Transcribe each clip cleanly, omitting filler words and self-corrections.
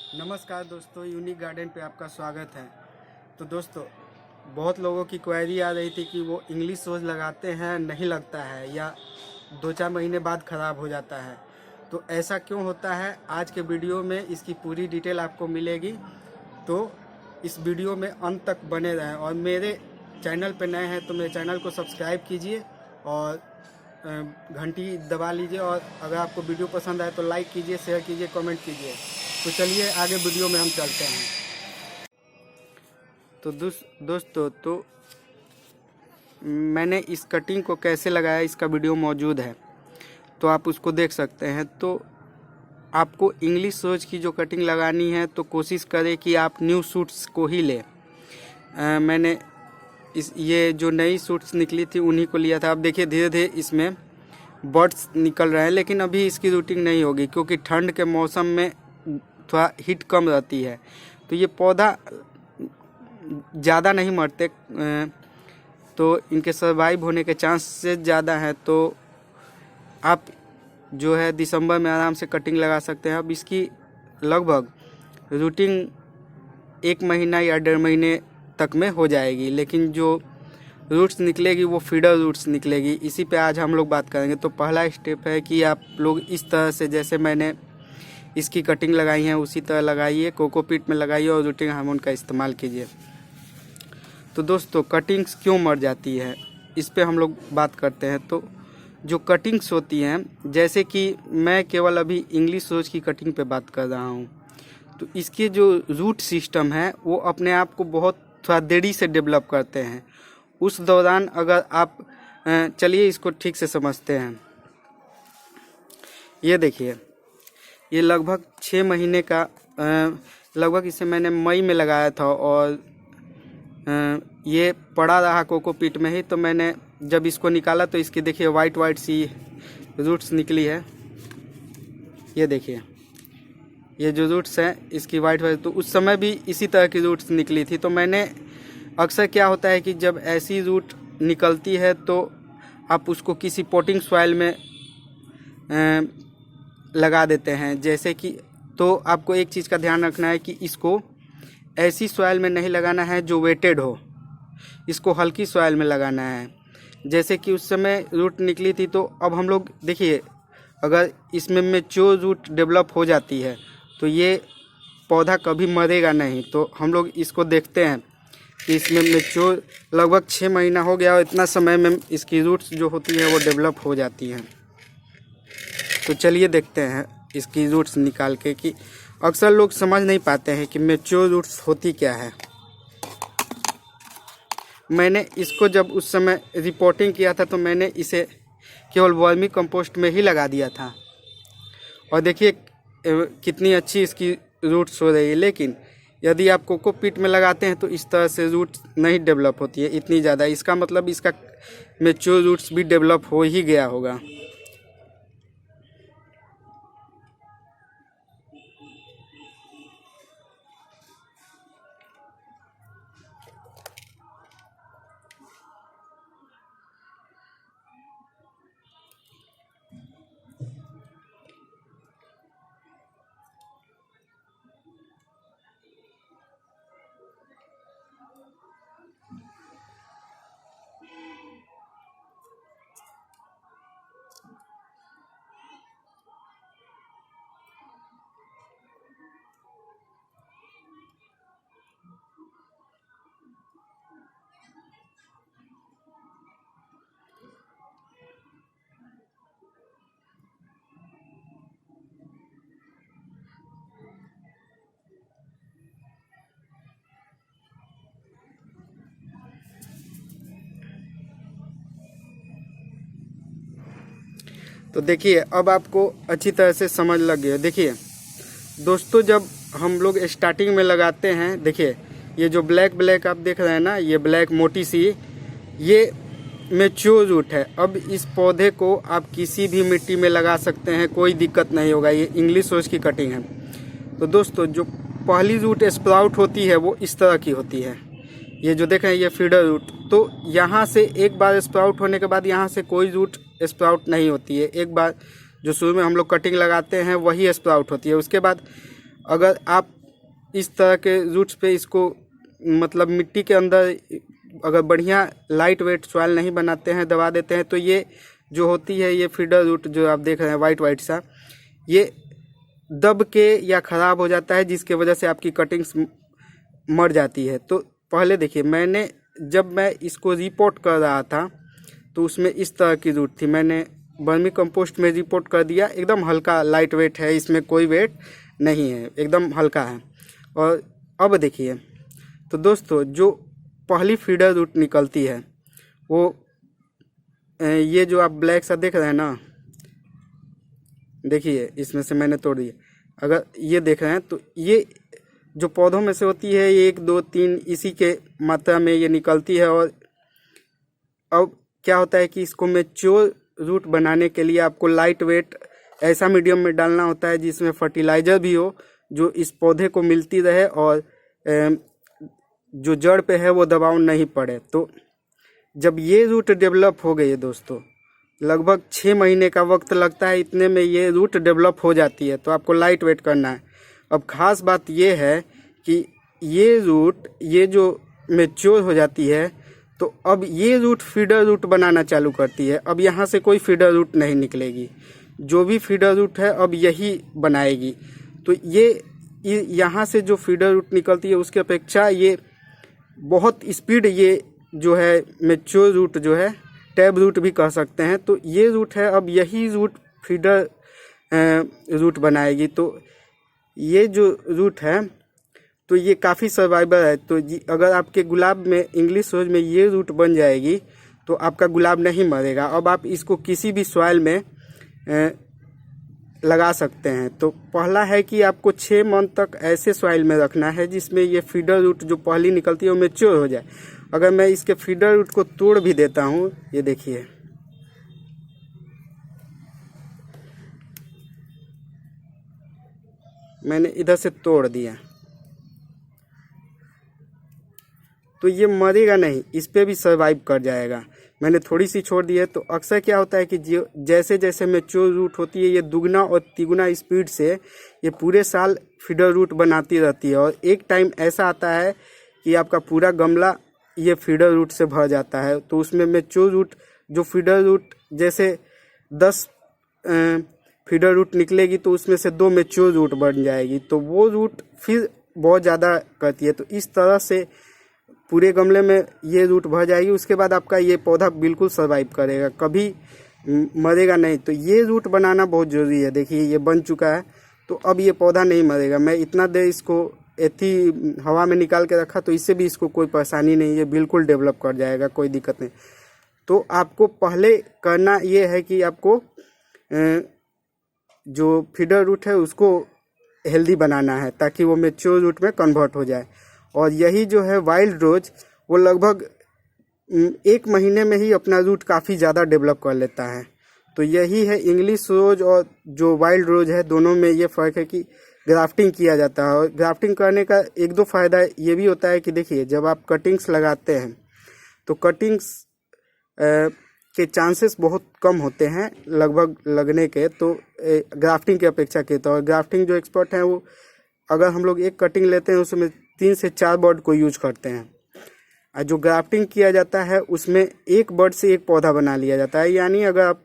नमस्कार दोस्तों, unique garden पे आपका स्वागत है। तो दोस्तों, बहुत लोगों की क्वेरी आ रही थी कि वो इंग्लिश रोज़ लगाते हैं, नहीं लगता है या 2-4 महीने बाद ख़राब हो जाता है। तो ऐसा क्यों होता है, आज के वीडियो में इसकी पूरी डिटेल आपको मिलेगी। तो इस वीडियो में अंत तक बने रहें और मेरे चैनल पे नए हैं तो मेरे चैनल को सब्सक्राइब कीजिए और घंटी दबा लीजिए। और अगर आपको वीडियो पसंद आए तो लाइक कीजिए, शेयर कीजिए, कमेंट कीजिए। तो चलिए आगे वीडियो में हम चलते हैं। तो दोस्तों तो मैंने इस कटिंग को कैसे लगाया, इसका वीडियो मौजूद है, तो आप उसको देख सकते हैं। तो आपको इंग्लिश रोज की जो कटिंग लगानी है तो कोशिश करें कि आप न्यू सूट्स को ही लें। मैंने ये जो नई सूट्स निकली थी उन्हीं को लिया था। अब देखिए धीरे धीरे इसमें बर्ड्स निकल रहे हैं, लेकिन अभी इसकी रूटिंग नहीं होगी क्योंकि ठंड के मौसम में थोड़ा हीट कम रहती है। तो ये पौधा ज़्यादा नहीं मरते, तो इनके सर्वाइव होने के चांसेस ज़्यादा हैं। तो आप जो है दिसंबर में आराम से कटिंग लगा सकते हैं। अब इसकी लगभग रूटिंग 1 महीना या 1.5 महीने तक में हो जाएगी, लेकिन जो रूट्स निकलेगी वो फीडर रूट्स निकलेगी। इसी पे आज हम लोग बात करेंगे। तो पहला स्टेप है कि आप लोग इस तरह से, जैसे मैंने इसकी कटिंग लगाई है उसी तरह लगाइए, कोकोपीट में लगाइए और रूटिंग हार्मोन का इस्तेमाल कीजिए। तो दोस्तों, कटिंग्स क्यों मर जाती है, इस पे हम लोग बात करते हैं। तो जो कटिंग्स होती हैं, जैसे कि मैं केवल अभी इंग्लिश रोज की कटिंग पे बात कर रहा हूँ, तो इसके जो रूट सिस्टम है वो अपने आप को बहुत थोड़ा देरी से डेवलप करते हैं। उस दौरान अगर आप चलिए इसको ठीक से समझते हैं। ये देखिए, ये लगभग 6 महीने का, लगभग इसे मैंने मई में लगाया था और ये पड़ा रहा कोकोपीट में ही। तो मैंने जब इसको निकाला तो इसकी देखिए वाइट सी रूट्स निकली है। ये देखिए, ये जो रूट्स हैं इसकी वाइट, तो उस समय भी इसी तरह की रूट्स निकली थी। तो मैंने अक्सर क्या होता है कि जब ऐसी रूट निकलती है तो आप उसको किसी पोटिंग सॉइल में लगा देते हैं, जैसे कि, तो आपको एक चीज़ का ध्यान रखना है कि इसको ऐसी सॉइल में नहीं लगाना है जो वेटेड हो, इसको हल्की सॉइल में लगाना है। जैसे कि उस समय रूट निकली थी, तो अब हम लोग देखिए, अगर इसमें मैच्योर रूट डेवलप हो जाती है तो ये पौधा कभी मरेगा नहीं। तो हम लोग इसको देखते हैं कि इसमें मैच्योर लगभग 6 महीना हो गया और इतना समय में इसकी रूट्स जो होती हैं वो डेवलप हो जाती हैं। तो चलिए देखते हैं इसकी रूट्स निकाल के, कि अक्सर लोग समझ नहीं पाते हैं कि मैच्योर रूट्स होती क्या है। मैंने इसको जब उस समय रिपोर्टिंग किया था तो मैंने इसे केवल वर्मी कंपोस्ट में ही लगा दिया था और देखिए कितनी अच्छी इसकी रूट्स हो रही है। लेकिन यदि आप कोकोपीट में लगाते हैं तो इस तरह से रूट्स नहीं डेवलप होती है इतनी ज़्यादा। इसका मतलब इसका मैच्योर रूट्स भी डेवलप हो ही गया होगा। तो देखिए अब आपको अच्छी तरह से समझ लग गया। देखिए दोस्तों, जब हम लोग स्टार्टिंग में लगाते हैं, देखिए ये जो ब्लैक आप देख रहे हैं ना, ये ब्लैक मोटी सी, ये मैच्योर रूट है। अब इस पौधे को आप किसी भी मिट्टी में लगा सकते हैं, कोई दिक्कत नहीं होगा। ये इंग्लिश रोज की कटिंग है। तो दोस्तों, जो पहली रूट स्प्राउट होती है वो इस तरह की होती है। ये जो देख रहे हैं ये फीडर रूट। तो यहाँ से एक बार स्प्राउट होने के बाद यहाँ से कोई रूट स्प्राउट नहीं होती है। एक बार जो शुरू में हम लोग कटिंग लगाते हैं वही स्प्राउट होती है। उसके बाद अगर आप इस तरह के रूट्स पे इसको मतलब मिट्टी के अंदर अगर बढ़िया लाइट वेट सॉइल नहीं बनाते हैं, दबा देते हैं, तो ये जो होती है ये फीडर रूट जो आप देख रहे हैं वाइट वाइट सा, ये दब के या ख़राब हो जाता है, जिसके वजह से आपकी कटिंग्स मर जाती है। तो पहले देखिए, जब मैं इसको रिपोर्ट कर रहा था तो उसमें इस तरह की रूट थी। मैंने वर्मी कंपोस्ट में रिपोर्ट कर दिया, एकदम हल्का लाइट वेट है, इसमें कोई वेट नहीं है, एकदम हल्का है। और अब देखिए, तो दोस्तों जो पहली फीडर रूट निकलती है वो ये जो आप ब्लैक सा देख रहे हैं ना, देखिए इसमें से मैंने तोड़ दिया। अगर ये देख रहे हैं तो ये जो पौधों में से होती है, ये 1 2 3 इसी के मात्रा में ये निकलती है। और अब क्या होता है कि इसको मैच्योर रूट बनाने के लिए आपको लाइट वेट ऐसा मीडियम में डालना होता है जिसमें फर्टिलाइज़र भी हो, जो इस पौधे को मिलती रहे और जो जड़ पे है वो दबाव नहीं पड़े। तो जब ये रूट डेवलप हो गई है दोस्तों, लगभग 6 महीने का वक्त लगता है, इतने में ये रूट डेवलप हो जाती है। तो आपको लाइट वेट करना है। अब ख़ास बात ये है कि ये रूट ये जो मैच्योर हो जाती है तो अब ये रूट फीडर रूट बनाना चालू करती है। अब यहाँ से कोई फीडर रूट नहीं निकलेगी, जो भी फीडर रूट है अब यही बनाएगी। तो ये यहाँ से जो फीडर रूट निकलती है उसकी अपेक्षा ये बहुत स्पीड, ये जो है मैच्योर रूट जो है, टैब रूट भी कह सकते हैं, तो ये रूट है अब यही रूट फीडर रूट बनाएगी। तो ये जो रूट है तो ये काफ़ी सर्वाइवर है। तो अगर आपके गुलाब में इंग्लिश रोज में ये रूट बन जाएगी तो आपका गुलाब नहीं मरेगा। अब आप इसको किसी भी सॉइल में लगा सकते हैं। तो पहला है कि आपको 6 मंथ तक ऐसे सॉइल में रखना है जिसमें ये फीडर रूट जो पहली निकलती है वो मैच्योर हो जाए। अगर मैं इसके फीडर रूट को तोड़ भी देता हूँ, ये देखिए, मैंने इधर से तोड़ दिया, तो ये मरेगा नहीं, इस पे भी सर्वाइव कर जाएगा। मैंने थोड़ी सी छोड़ दी है। तो अक्सर क्या होता है कि जैसे जैसे मैच्योर रूट होती है ये दुगना और तिगुना स्पीड से ये पूरे साल फीडर रूट बनाती रहती है। और एक टाइम ऐसा आता है कि आपका पूरा गमला ये फीडर रूट से भर जाता है। तो उसमें मैच्योर रूट जो फीडर रूट जैसे 10 फीडर रूट निकलेगी तो उसमें से 2 मैच्योर रूट बन जाएगी, तो वो रूट फिर बहुत ज़्यादा करती है। तो इस तरह से पूरे गमले में ये रूट भर जाएगी। उसके बाद आपका ये पौधा बिल्कुल सर्वाइव करेगा, कभी मरेगा नहीं। तो ये रूट बनाना बहुत ज़रूरी है। देखिए ये बन चुका है, तो अब ये पौधा नहीं मरेगा। मैं इतना देर इसको ऐसी हवा में निकाल के रखा, तो इससे भी इसको कोई परेशानी नहीं, ये बिल्कुल डेवलप कर जाएगा, कोई दिक्कत नहीं। तो आपको पहले करना ये है कि आपको जो फीडर रूट है उसको हेल्दी बनाना है ताकि वो मैच्योर रूट में कन्वर्ट हो जाए। और यही जो है वाइल्ड रोज, वो लगभग 1 महीने में ही अपना रूट काफ़ी ज़्यादा डेवलप कर लेता है। तो यही है इंग्लिश रोज और जो वाइल्ड रोज है, दोनों में ये फ़र्क है कि ग्राफ्टिंग किया जाता है। और ग्राफ्टिंग करने का 1-2 फ़ायदा ये भी होता है कि देखिए, जब आप कटिंग्स लगाते हैं तो कटिंग्स के चांसेस बहुत कम होते हैं लगभग लगने के, तो ग्राफ्टिंग की अपेक्षा के। तो ग्राफ्टिंग जो एक्सपर्ट हैं वो, अगर हम लोग एक कटिंग लेते हैं उसमें 3 से 4 बर्ड को यूज करते हैं। और जो ग्राफ्टिंग किया जाता है उसमें एक बर्ड से एक पौधा बना लिया जाता है। यानी अगर आप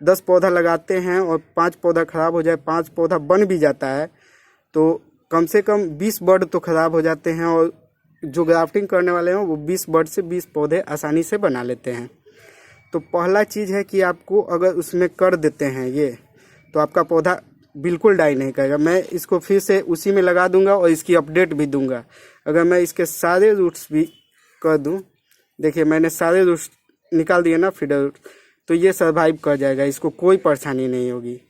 10 पौधा लगाते हैं और 5 पौधा खराब हो जाए, 5 पौधा बन भी जाता है, तो कम से कम 20 बर्ड तो खराब हो जाते हैं। और जो ग्राफ्टिंग करने वाले हैं वो 20 बर्ड से 20 पौधे आसानी से बना लेते हैं। तो पहला चीज़ है कि आपको अगर उसमें कर देते हैं ये, तो आपका पौधा बिल्कुल डाई नहीं करेगा। मैं इसको फिर से उसी में लगा दूंगा और इसकी अपडेट भी दूंगा। अगर मैं इसके सारे रूट्स भी कर दूं, देखिए मैंने सारे रूट्स निकाल दिए ना फीडर रूट, तो ये सर्वाइव कर जाएगा, इसको कोई परेशानी नहीं होगी।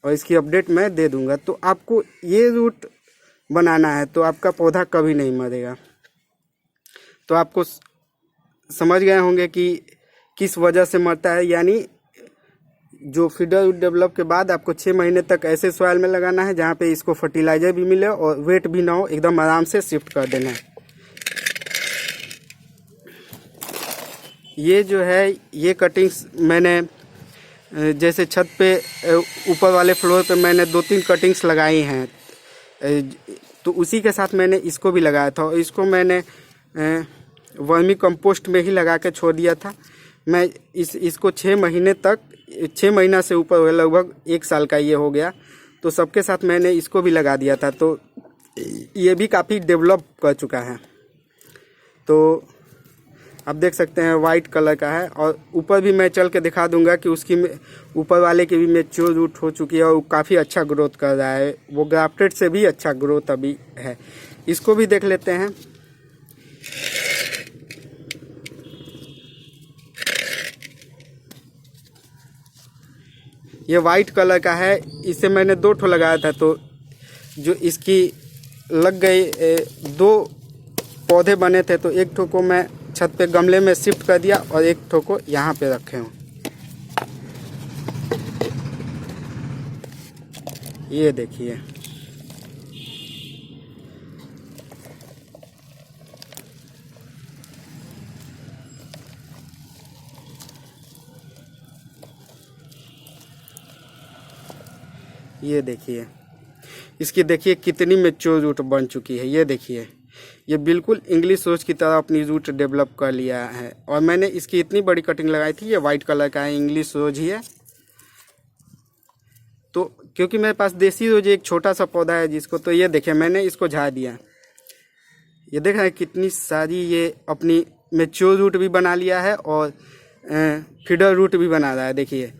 और इसकी अपडेट मैं दे दूंगा। तो आपको ये रूट बनाना है तो आपका पौधा कभी नहीं मरेगा। तो आपको समझ गए होंगे कि किस वजह से मरता है। यानी जो फीडर रूट डेवलप के बाद आपको 6 महीने तक ऐसे सॉइल में लगाना है जहाँ पे इसको फर्टिलाइजर भी मिले और वेट भी ना हो, एकदम आराम से शिफ्ट कर देना है। ये जो है ये कटिंग्स मैंने जैसे छत पे ऊपर वाले फ्लोर पे मैंने 2-3 कटिंग्स लगाई हैं। तो उसी के साथ मैंने इसको भी लगाया था और इसको मैंने वर्मी कंपोस्ट में ही लगा के छोड़ दिया था। मैं इसको 6 महीने तक, 6 महीना से ऊपर हुआ, लगभग 1 साल का ये हो गया। तो सबके साथ मैंने इसको भी लगा दिया था, तो ये भी काफ़ी डेवलप कर चुका है। तो आप देख सकते हैं वाइट कलर का है और ऊपर भी मैं चल के दिखा दूंगा कि उसकी ऊपर वाले की भी मैच्योर रूट हो चुकी है और काफ़ी अच्छा ग्रोथ कर रहा है। वो ग्राफ्टेड से भी अच्छा ग्रोथ अभी है। इसको भी देख लेते हैं। ये वाइट कलर का है, इसे मैंने 2 ठो लगाया था, तो जो इसकी लग गई 2 पौधे बने थे, तो 1 ठो को मैं छत पे गमले में शिफ्ट कर दिया और 1 ठो को यहाँ पे रखे हूँ। ये देखिए, ये देखिए इसकी देखिए कितनी मैच्योर रूट बन चुकी है। ये देखिए, ये बिल्कुल इंग्लिश रोज की तरह अपनी रूट डेवलप कर लिया है। और मैंने इसकी इतनी बड़ी कटिंग लगाई थी। ये वाइट कलर का है, इंग्लिश रोज ही है। तो क्योंकि मेरे पास देसी रोज एक छोटा सा पौधा है जिसको, तो ये देखिए मैंने इसको झाड़ दिया। ये देख रहे हैं कितनी सारी ये अपनी मैच्योर रूट भी बना लिया है और फीडर रूट भी बना रहा है। देखिए,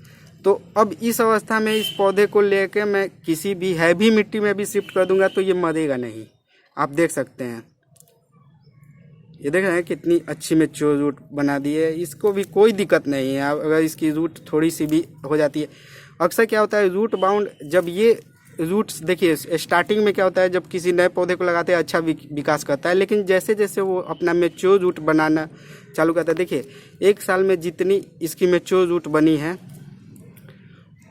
तो अब इस अवस्था में इस पौधे को लेके मैं किसी भी हैवी मिट्टी में भी शिफ्ट कर दूंगा तो ये मरेगा नहीं। आप देख सकते हैं, ये देख रहे हैं कितनी अच्छी मैच्योर रूट बना दी है। इसको भी कोई दिक्कत नहीं है अगर इसकी रूट थोड़ी सी भी हो जाती है। अक्सर क्या होता है रूट बाउंड, जब ये रूट्स देखिए स्टार्टिंग में क्या होता है, जब किसी नए पौधे को लगाते हैं अच्छा विकास करता है, लेकिन जैसे जैसे वो अपना मैच्योर रूट बनाना चालू करता है, देखिए 1 साल में जितनी इसकी मैच्योर रूट बनी है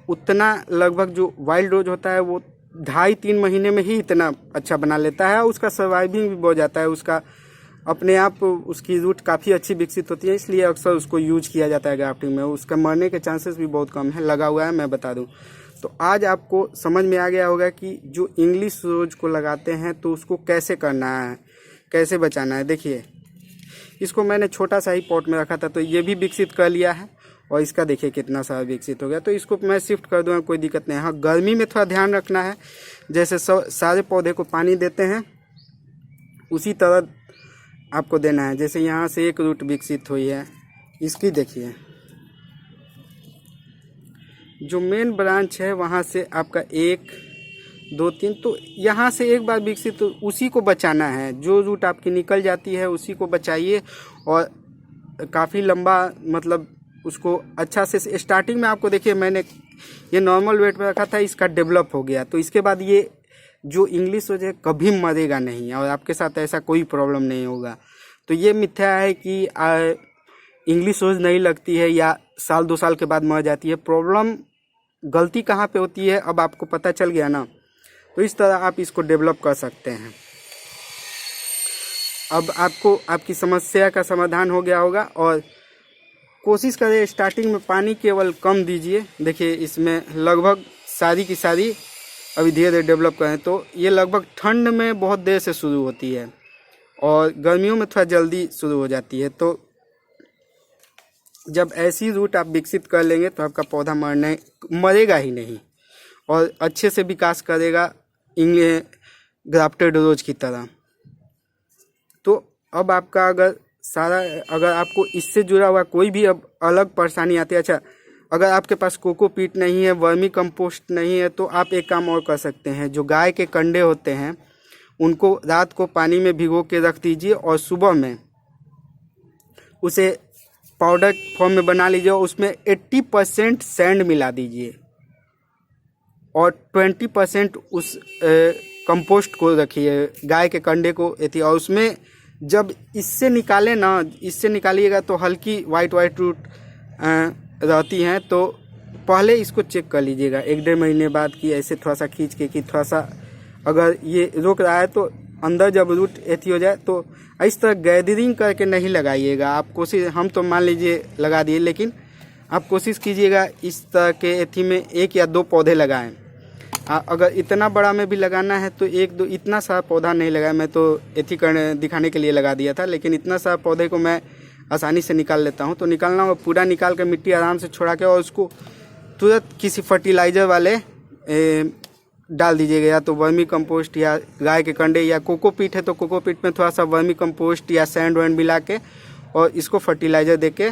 उतना लगभग जो वाइल्ड रोज होता है वो 2.5-3 महीने में ही इतना अच्छा बना लेता है। उसका सर्वाइविंग भी बहुत जाता है, उसका अपने आप उसकी रूट काफ़ी अच्छी विकसित होती है, इसलिए अक्सर उसको यूज किया जाता है ग्राफ्टिंग में। उसका मरने के चांसेस भी बहुत कम है। लगा हुआ है, मैं बता दूं। तो आज आपको समझ में आ गया होगा कि जो इंग्लिश रोज को लगाते हैं तो उसको कैसे करना है, कैसे बचाना है। देखिए, इसको मैंने छोटा सा ही पॉट में रखा था तो ये भी विकसित कर लिया है और इसका देखिए कितना सारा विकसित हो गया। तो इसको मैं शिफ्ट कर दूँगा, कोई दिक्कत नहीं है। हाँ, गर्मी में थोड़ा ध्यान रखना है, जैसे सारे पौधे को पानी देते हैं उसी तरह आपको देना है। जैसे यहाँ से एक रूट विकसित हुई है, इसकी देखिए जो मेन ब्रांच है वहाँ से आपका 1 2 3, तो यहाँ से एक बार विकसित, तो उसी को बचाना है। जो रूट आपकी निकल जाती है उसी को बचाइए और काफ़ी लंबा मतलब उसको अच्छा से। स्टार्टिंग में आपको देखिए मैंने ये नॉर्मल वेट पे रखा था, इसका डेवलप हो गया, तो इसके बाद ये जो इंग्लिश रोज है कभी मरेगा नहीं और आपके साथ ऐसा कोई प्रॉब्लम नहीं होगा। तो ये मिथ्या है कि इंग्लिश रोज नहीं लगती है या 1-2 साल के बाद मर जाती है। प्रॉब्लम गलती कहाँ पे होती है अब आपको पता चल गया ना, तो इस तरह आप इसको डेवलप कर सकते हैं। अब आपको आपकी समस्या का समाधान हो गया होगा। और कोशिश करें स्टार्टिंग में पानी केवल कम दीजिए। देखिए इसमें लगभग सारी की सारी अभी धीरे धीरे डेवलप करें, तो ये लगभग ठंड में बहुत देर से शुरू होती है और गर्मियों में थोड़ा जल्दी शुरू हो जाती है। तो जब ऐसी रूट आप विकसित कर लेंगे तो आपका पौधा मरेगा ही नहीं और अच्छे से विकास करेगा ग्राफ्टेड रोज की तरह। तो अब आपका अगर आपको इससे जुड़ा हुआ कोई भी अब अलग परेशानी आती है, अच्छा अगर आपके पास कोकोपीट नहीं है, वर्मी कंपोस्ट नहीं है, तो आप एक काम और कर सकते हैं। जो गाय के कंडे होते हैं उनको रात को पानी में भिगो के रख दीजिए और सुबह में उसे पाउडर फॉर्म में बना लीजिए और उसमें 80% सैंड मिला दीजिए और 20% उस कंपोस्ट को रखिए, गाय के कंडे को। और उसमें जब इससे निकालिएगा तो हल्की वाइट रूट रहती हैं, तो पहले इसको चेक कर लीजिएगा 1-1.5 महीने बाद कि ऐसे थोड़ा सा खींच के कि थोड़ा सा अगर ये रोक रहा है, तो अंदर जब रूट एथी हो जाए तो इस तरह गैदरिंग करके नहीं लगाइएगा। आप कोशिश, हम तो मान लीजिए लगा दिए, लेकिन आप कोशिश कीजिएगा इस तरह के एथी में 1 या 2 पौधे लगाएं। अगर इतना बड़ा में भी लगाना है तो एक दो, इतना सा पौधा नहीं लगाया मैं, तो एथी करने दिखाने के लिए लगा दिया था, लेकिन इतना सा पौधे को मैं आसानी से निकाल लेता हूँ। तो निकालना होगा, पूरा निकाल कर मिट्टी आराम से छोड़ा के और उसको तुरंत किसी फर्टिलाइज़र वाले डाल दीजिएगा, या तो वर्मी कंपोस्ट या गाय के कंडे, या कोकोपीट है तो कोकोपीट में थोड़ा सा वर्मी कंपोस्ट या सैंड वैंड मिला के और इसको फर्टिलाइज़र दे के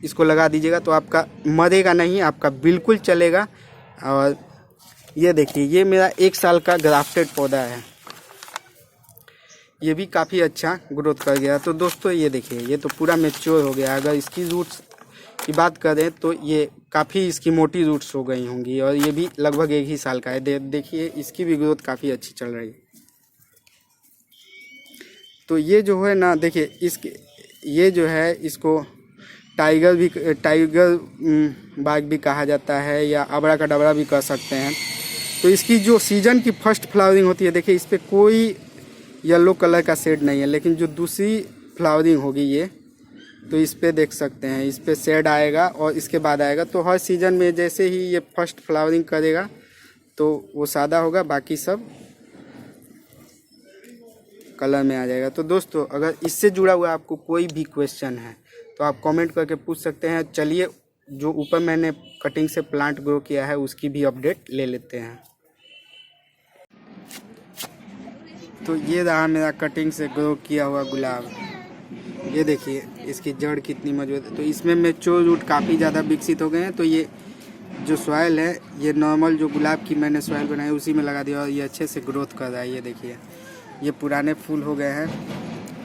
इसको लगा दीजिएगा। तो आपका मरेगा नहीं, आपका बिल्कुल चलेगा। और ये देखिए, ये मेरा 1 साल का ग्राफ्टेड पौधा है, ये भी काफ़ी अच्छा ग्रोथ कर गया। तो दोस्तों ये देखिए, ये तो पूरा मैच्योर हो गया। अगर इसकी रूट्स की बात करें तो ये काफ़ी इसकी मोटी रूट्स हो गई होंगी, और ये भी लगभग 1 ही साल का है। देखिए इसकी भी ग्रोथ काफ़ी अच्छी चल रही है। तो ये जो है ना, देखिए इसके ये जो है, इसको टाइगर बाग भी कहा जाता है, या अबड़ा का डबरा भी कह सकते हैं। तो इसकी जो सीजन की फर्स्ट फ्लावरिंग होती है, देखिए इस पर कोई येलो कलर का शेड नहीं है, लेकिन जो दूसरी फ्लावरिंग होगी ये, तो इस पे देख सकते हैं, इस पे शेड आएगा और इसके बाद आएगा। तो हर सीजन में जैसे ही ये फर्स्ट फ्लावरिंग करेगा तो वो सादा होगा, बाकी सब कलर में आ जाएगा। तो दोस्तों अगर इससे जुड़ा हुआ आपको कोई भी क्वेश्चन है तो आप कमेंट करके पूछ सकते हैं। चलिए, जो ऊपर मैंने कटिंग से प्लांट ग्रो किया है उसकी भी अपडेट ले लेते हैं। तो ये रहा मेरा कटिंग से ग्रो किया हुआ गुलाब। ये देखिए इसकी जड़ कितनी मजबूत है। तो इसमें मैच्योर रूट काफ़ी ज़्यादा विकसित हो गए हैं। तो ये जो सॉइल है, ये नॉर्मल जो गुलाब की मैंने सॉइल बनाई उसी में लगा दिया, और ये अच्छे से ग्रोथ कर रहा है। ये देखिए, ये पुराने फूल हो गए हैं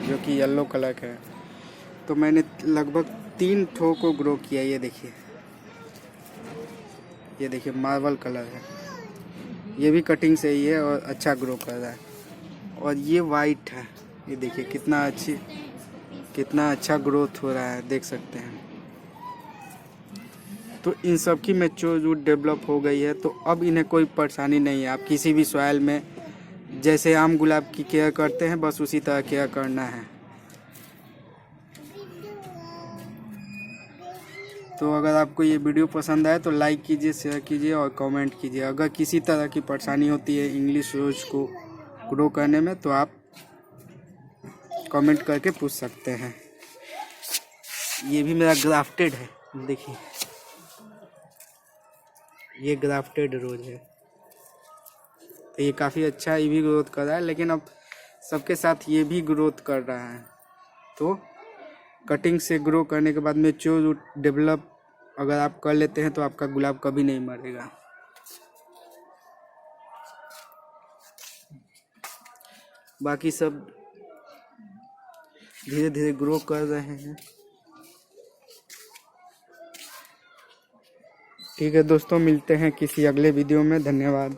जो कि येलो कलर के हैं। तो मैंने लगभग 3 ठो को ग्रो किया। ये देखिए मार्बल कलर है, ये भी कटिंग से ही है और अच्छा ग्रो कर रहा है। और ये वाइट है, ये देखिए कितना अच्छा ग्रोथ हो रहा है, देख सकते हैं। तो इन सब की मैच्योर रूट डेवलप हो गई है, तो अब इन्हें कोई परेशानी नहीं है। आप किसी भी सॉइल में जैसे आम गुलाब की केयर करते हैं, बस उसी तरह केयर करना है। तो अगर आपको ये वीडियो पसंद आए तो लाइक कीजिए, शेयर कीजिए और कमेंट कीजिए। अगर किसी तरह की परेशानी होती है इंग्लिश रोज को ग्रो करने में तो आप कमेंट करके पूछ सकते हैं। ये भी मेरा ग्राफ्टेड है, देखिए ये ग्राफ्टेड रोज है। तो ये काफ़ी अच्छा ये भी ग्रोथ कर रहा है, लेकिन अब सबके साथ ये भी ग्रोथ कर रहा है। तो कटिंग से ग्रो करने के बाद मैच्योर रूट डेवलप अगर आप कर लेते हैं तो आपका गुलाब कभी नहीं मरेगा। बाकी सब धीरे धीरे ग्रो कर रहे हैं। ठीक है दोस्तों, मिलते हैं किसी अगले वीडियो में। धन्यवाद।